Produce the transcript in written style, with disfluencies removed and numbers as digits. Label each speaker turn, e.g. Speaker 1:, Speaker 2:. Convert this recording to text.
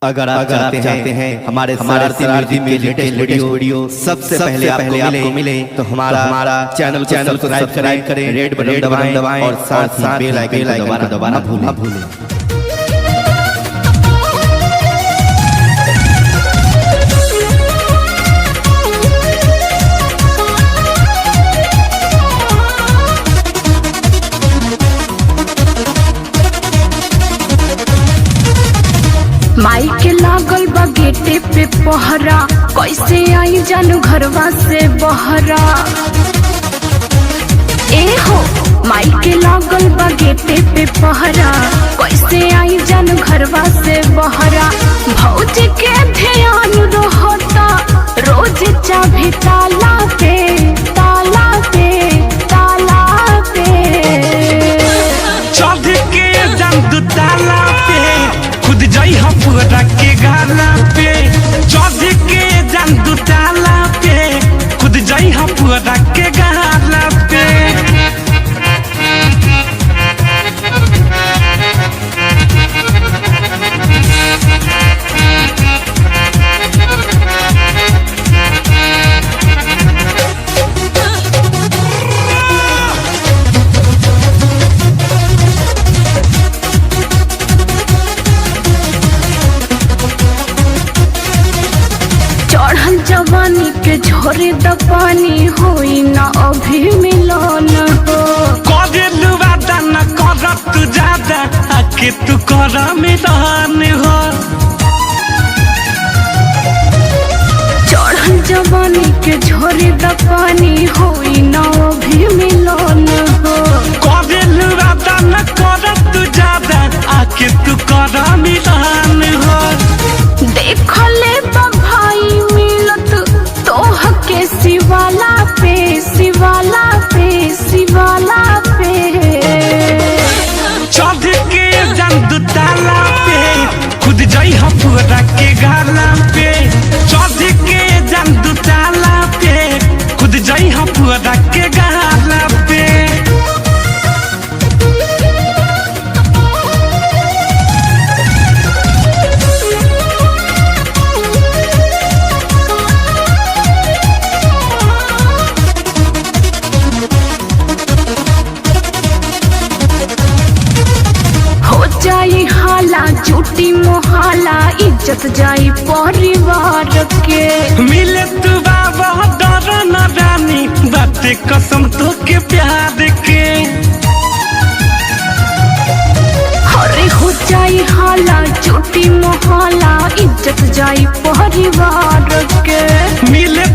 Speaker 1: अगर आप चाहते हैं हमारे सरारती में लेटेस्ट वीडियो सबसे पहले आपको मिले तो हमारा चैनल सब्सक्राइब करें, रेड बटन दबाएं और साथ ही बेल आइकन दबाना ना भूलें।
Speaker 2: माई के लागल बा गेटे पे पहरा, कैसे आई जानू घरवा से बहरा। ए हो माई के लागल बा गेटे पे पहरा, कैसे आई जानू घरवा से बहरा। भौजी के ध्यान रहता रोज चाभी ताला पे ताला पे ताला पे।
Speaker 3: चाभी के जंदू ताला पे खुद जाई पूरा के गाला पे। चाभी के जंदू ताला पे खुद जाई पूरा के गाला पे।
Speaker 2: चढ़ल जवानी के झोरे द पानी होई ना अभी मिलन हो।
Speaker 3: करेलू वादा न कर तू ज्यादा, आके तू कर मिलन हो।
Speaker 2: चढ़ल जवानी के झोरे द पानी होई ना अभी मिलन हो।
Speaker 3: करेलू वादा न कर तू ज्यादा, आके तू कर मिलन हो।
Speaker 2: देखले भाई मिलत तोह के शिवाला पे शिवाला पे शिवाला पे।
Speaker 3: चाभी के जंदू ताला पे खुद जाई पूरा के गाला पे। चाभी के जंदू ताला पे खुद जाई पूरा के गाला पे।
Speaker 2: जाई हाला झूठी मोहाला, इज्जत जाई परिवार के।
Speaker 3: मिले तू बाबा डर न रानी, बाते कसम तो के प्यार के।
Speaker 2: हरे हो जाई हाला झूठी मोहाला, इज्जत जाई परिवार के।
Speaker 3: मिले